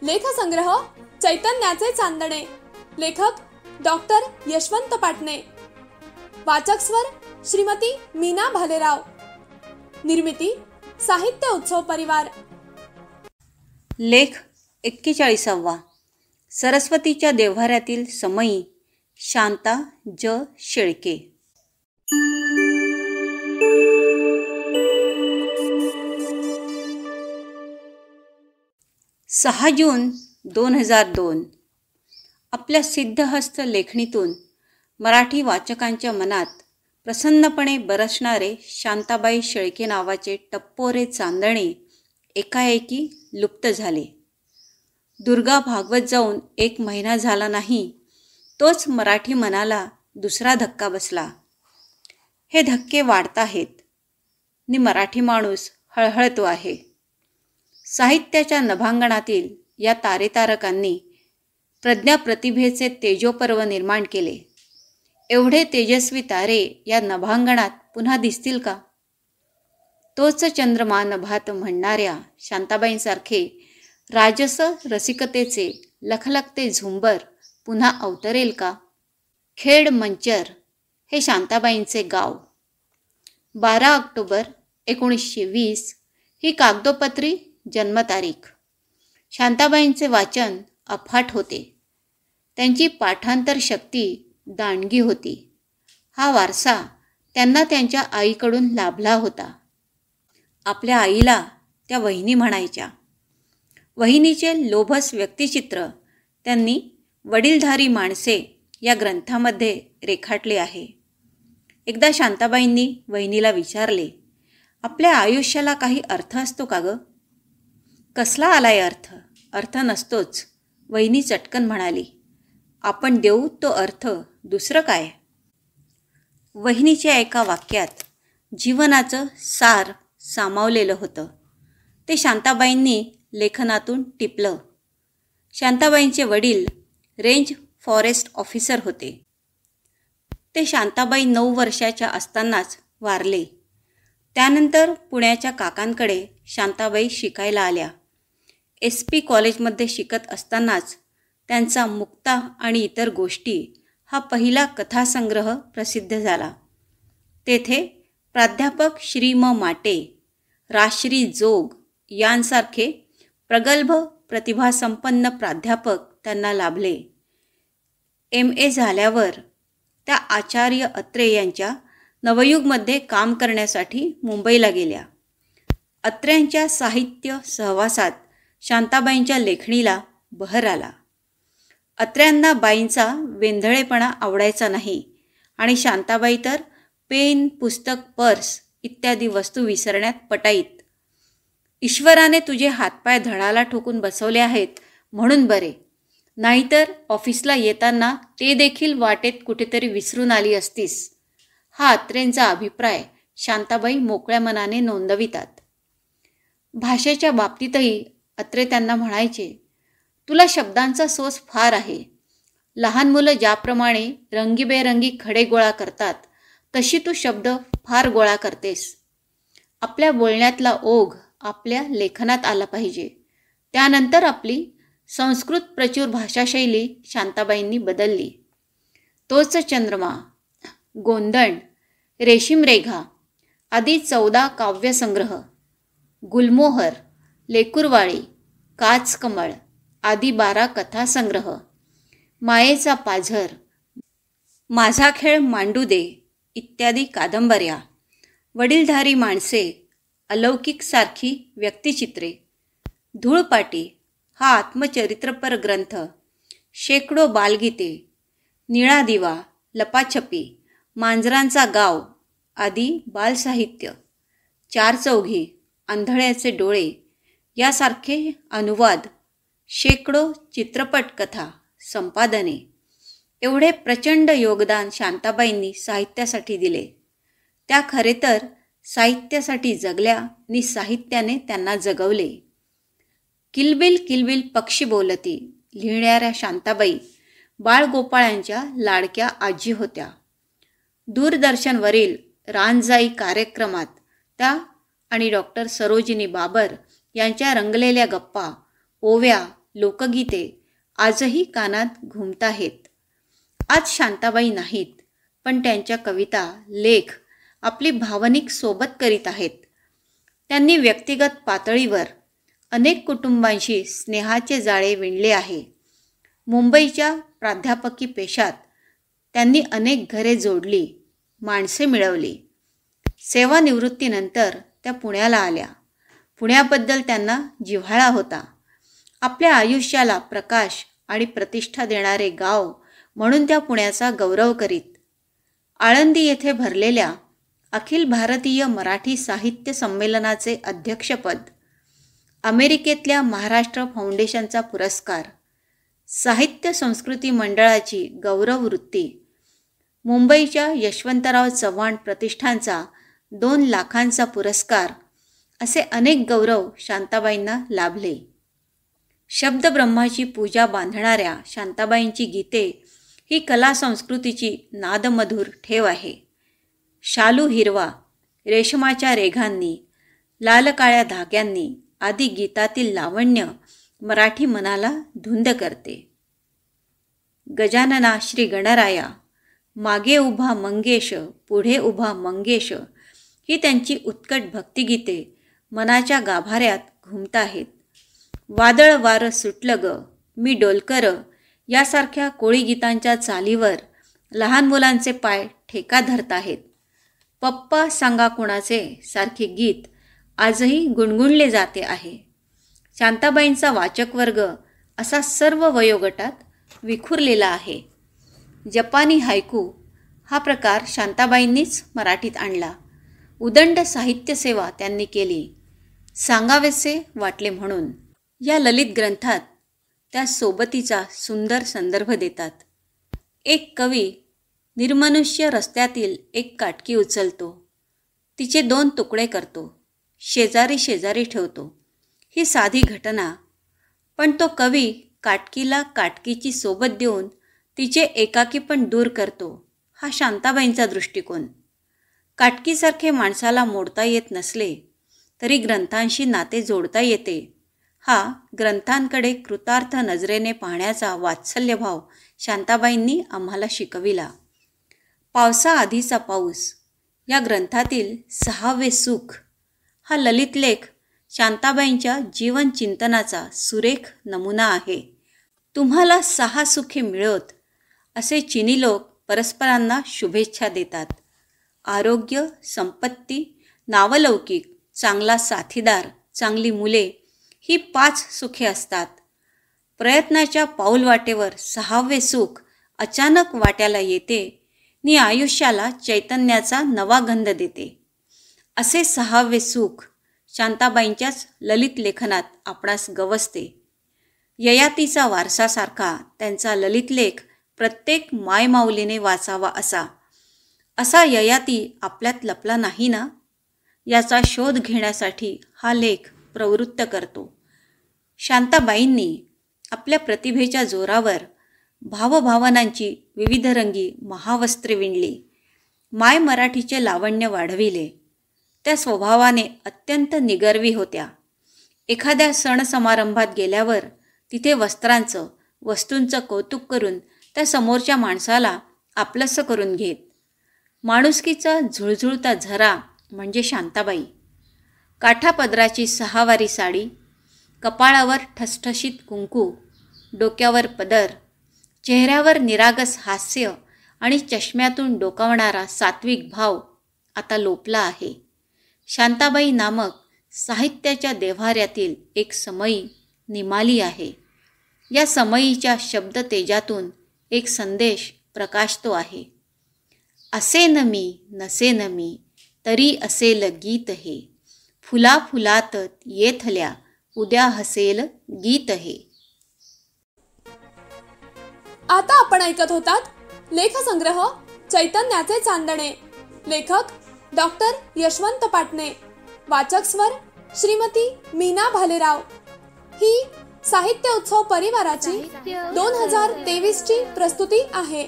लेखसंग्रह चैतन्याचे चांदणे. लेखक डॉक्टर यशवंत पाटणे. वाचक स्वर श्रीमती मीना भालेराव. निर्मिती साहित्य उत्सव परिवार. लेख 41. सरस्वतीच्या देव्हाऱ्यातील समयी. शांता ज. शेळके. 6 जून 2002. आपल्या सिद्धहस्त लेखणीतून मराठी वाचकांच्या मनात प्रसन्नपणे बरसणारे शांताबाई शेळके नावाचे टप्पोरे चांदणे एकाएकी लुप्त झाले. दुर्गा भागवत जाऊन 1 महिना झाला नाही, तोच मराठी मनाला दुसरा धक्का बसला. हे धक्के वाढताहेत नि मराठी माणूस हळहळतो आहे. साहित्याच्या नभांगणातील या तारेतारकांनी प्रज्ञाप्रतिभेचे तेजोपर्व निर्माण केले. एवढे तेजस्वी तारे या नभांगणात पुन्हा दिसतील का? तोच चंद्रमा नभात म्हणणाऱ्या शांताबाईंसारखे राजस रसिकतेचे लखलखते झुंबर पुन्हा अवतरेल का? खेड मंचर हे शांताबाईंचे गाव. 12 ऑक्टोबर 1920 ही कागदोपत्री जन्मतारीख. शांताबाईंचे वाचन अफाट होते. त्यांची पाठांतर शक्ती दांडगी होती. हा वारसा त्यांना त्यांच्या आईकडून लाभला होता. आपल्या आईला त्या वहिनी म्हणायच्या. वहिनीचे लोभस व्यक्तिचित्र त्यांनी वडीलधारी माणसे या ग्रंथामध्ये रेखाटले आहे. एकदा शांताबाईंनी वहिनीला विचारले, आपल्या आयुष्याला काही अर्थ असतो का ग? कसला आलाय अर्थ? अर्थ नसतोच, वहिनी चटकन म्हणाली. आपण देऊ तो अर्थ, दुसरं काय? वहिनीच्या एका वाक्यात जीवनाचं सार सामावलेलं होतं. ते शांताबाईंनी लेखनातून टिपलं. शांताबाईंचे वडील रेंज फॉरेस्ट ऑफिसर होते. ते शांताबाई 9 वर्षाच्या असतानाच वारले. त्यानंतर पुण्याच्या काकांकडे शांताबाई शिकायला आल्या. SP कॉलेजमध्ये शिकत असतानाच त्यांचा मुक्ता आणि इतर गोष्टी हा पहिला कथासंग्रह प्रसिद्ध झाला. तेथे प्राध्यापक श्री म माटे, राश्री जोग यांसारखे प्रगल्भ प्रतिभासंपन्न प्राध्यापक त्यांना लाभले. MA झाल्यावर त्या आचार्य अत्रे यांच्या नवयुगमध्ये काम करण्यासाठी मुंबईला गेल्या. अत्र्यांच्या साहित्य सहवासात शांताबाईंच्या लेखणीला बहर आला. अत्र्यांना बाईंचा वेंधळेपणा आवडायचा नाही आणि शांताबाई तर पेन, पुस्तक, पर्स इत्यादी वस्तू विसरण्यात पटाईत. ईश्वराने तुझे हातपाय धडाला ठोकून बसवले आहेत म्हणून बरे, नाहीतर ऑफिसला येताना ते देखील वाटेत कुठेतरी विसरून आली असतीस, हा अत्रेंचा अभिप्राय शांताबाई मोकळ्या मनाने नोंदवितात. भाषेच्या बाबतीतही अत्रे त्यांना म्हणायचे, तुला शब्दांचा सोस फार आहे. लहान मुलं ज्याप्रमाणे रंगीबेरंगी खडे गोळा करतात, तशी तू शब्द फार गोळा करतेस. आपल्या बोलण्यातला ओघ आपल्या लेखनात आला पाहिजे. त्यानंतर आपली संस्कृत प्रचूर भाषाशैली शांताबाईंनी बदलली. तोच चंद्रमा, गोंधण, रेशीमरेघा आदी 14 काव्यसंग्रह, गुलमोहर, लेकुरवाळी, काचकमळ आदी 12 कथासंग्रह, मायेचा पाझर, माझा खेळ मांडू दे इत्यादी कादंबऱ्या, वडीलधारी माणसे, अलौकिक सारखी व्यक्तिचित्रे, धूळपाटी हा आत्मचरित्रपर ग्रंथ, शेकडो बालगीते, निळा दिवा, लपाछपी, मांजरांचा गाव आदी बालसाहित्य, 4 चौघी, आंधळ्याचे डोळे यासारखे अनुवाद, शेकडो चित्रपट कथा, संपादने, एवढे प्रचंड योगदान शांताबाईंनी साहित्यासाठी दिले. त्या खरे तर साहित्यासाठी जगल्या आणि साहित्याने त्यांना जगवले. किलबिल किलबिल पक्षी बोलती लिहिणाऱ्या शांताबाई बाळगोपाळांच्या लाडक्या आजी होत्या. दूरदर्शनवरील रानजाई कार्यक्रमात त्या आणि डॉक्टर सरोजिनी बाबर यांच्या रंगलेल्या गप्पा, ओव्या लोकगीते आजही कानात घुमताहेत. आज शांताबाई नाहीत, पण त्यांच्या कविता, लेख आपली भावनिक सोबत करीत आहेत. त्यांनी व्यक्तिगत पातळीवर अनेक कुटुंबांशी स्नेहाचे जाळे विणले आहे. मुंबईच्या प्राध्यापकी पेशात त्यांनी अनेक घरे जोडली, माणसे मिळवली. सेवानिवृत्तीनंतर त्या पुण्याला आल्या. पुण्याबद्दल त्यांना जिव्हाळा होता. आपल्या आयुष्याला प्रकाश आणि प्रतिष्ठा देणारे गाव म्हणून त्या पुण्याचा गौरव करीत. आळंदी येथे भरलेल्या अखिल भारतीय मराठी साहित्य संमेलनाचे अध्यक्षपद, अमेरिकेतल्या महाराष्ट्र फाउंडेशनचा पुरस्कार, साहित्य संस्कृती मंडळाची गौरववृत्ती, मुंबईच्या यशवंतराव चव्हाण प्रतिष्ठानचा 2 लाखांचा पुरस्कार असे अनेक गौरव शांताबाईंना लाभले. शब्दब्रह्माची पूजा बांधणाऱ्या शांताबाईंची गीते ही कला संस्कृतीची नादमधुर ठेव आहे. शालू हिरवा, रेशमाच्या रेघांनी, लाल काळ्या धाग्यांनी आदी गीतातील लावण्य मराठी मनाला धुंद करते. गजानना श्री गणराया, मागे उभा मंगेश, पुढे उभा मंगेश ही त्यांची उत्कट भक्तिगीते मनाच्या गाभाऱ्यात घुमताहेत. वादळ वारं सुटलं ग, मी डोलकर यासारख्या कोळी गीतांच्या चालीवर लहान मुलांचे पाय ठेका धरत आहेत. पप्पा सांगा कुणाचे सारखे गीत आजही गुणगुणले जाते आहे. शांताबाईंचा वाचक वर्ग असा सर्व वयोगटात विखुरलेला आहे. जपानी हायकू हा प्रकार शांताबाईंनीच मराठीत आणला. उदंड साहित्य सेवा त्यांनी केली, सांगावेसे वाटले म्हणून. या ललित ग्रंथात त्या सोबतीचा सुंदर संदर्भ देतात. एक कवी निर्मनुष्य रस्त्यातील एक काटकी उचलतो, तिचे 2 तुकडे करतो, शेजारी शेजारी ठेवतो. ही साधी घटना, पण तो कवी काटकीला काटकीची सोबत देऊन तिचे एकाकीपण दूर करतो. हा शांताबाईंचा दृष्टिकोन. काटकीसारखे माणसाला मोडता येत नसले तरी ग्रंथांशी नाते जोडता येते. हा ग्रंथांकडे कृतार्थ नजरेने पाहण्याचा वात्सल्यभाव शांताबाईंनी आम्हाला शिकविला. पावसाआधीचा पाऊस या ग्रंथातील 6वे सुख हा ललित लेख शांताबाईंच्या जीवन चिंतनाचा सुरेख नमुना आहे. तुम्हाला 6 सुखे मिळोत असे चिनी लोक परस्परांना शुभेच्छा देतात. आरोग्य, संपत्ती, नावलौकिक, चांगला साथीदार, चांगली मुले ही 5 सुखे असतात. प्रयत्नाच्या पाऊलवाटेवर 6वे सुख अचानक वाट्याला येते नि आयुष्याला चैतन्याचा नवा गंध देते. असे 6वे सुख शांताबाईंच्याच ललित लेखनात आपणास गवसते. ययातीचा वारसासारखा त्यांचा ललित लेख प्रत्येक मायमाऊलीने वाचावा असा ययाती आपल्यात लपला नाही ना, याचा शोध घेण्यासाठी हा लेख प्रवृत्त करतो. शांताबाईंनी आपल्या प्रतिभेच्या जोरावर भावभावनांची विविधरंगी महावस्त्रे विणली. माय मराठीचे लावण्य वाढविले. त्या स्वभावाने अत्यंत निगर्वी होत्या. एखाद्या सण समारंभात गेल्यावर तिथे वस्तूंचं कौतुक करून त्या समोरच्या माणसाला आपलंसं करून घेत. माणुसकीचा झुळझुळता झरा म्हणजे शांताबाई. काठापदराची 6वारी साडी, कपाळावर ठसठशीत कुंकू, डोक्यावर पदर, चेहऱ्यावर निरागस हास्य आणि चष्म्यातून डोकावणारा सात्विक भाव आता लोपला आहे. शांताबाई नामक साहित्याच्या देव्हाऱ्यातील एक समयी निमाली आहे. या समयीच्या शब्दतेजातून एक संदेश प्रकाशतो आहे. असे न मी नसे न मी तरी असेल गीत हे, फुला फुलात येथल्या उद्या हसेल गीत हे. आता आपण ऐकत होतात लेखसंग्रह चैतन्याचे चांदणे. लेखक डॉक्टर यशवंत पाटणे. वाचक स्वर श्रीमती मीना भालेराव. ही साहित्य उत्सव परिवाराची 2023 ची प्रस्तुती आहे.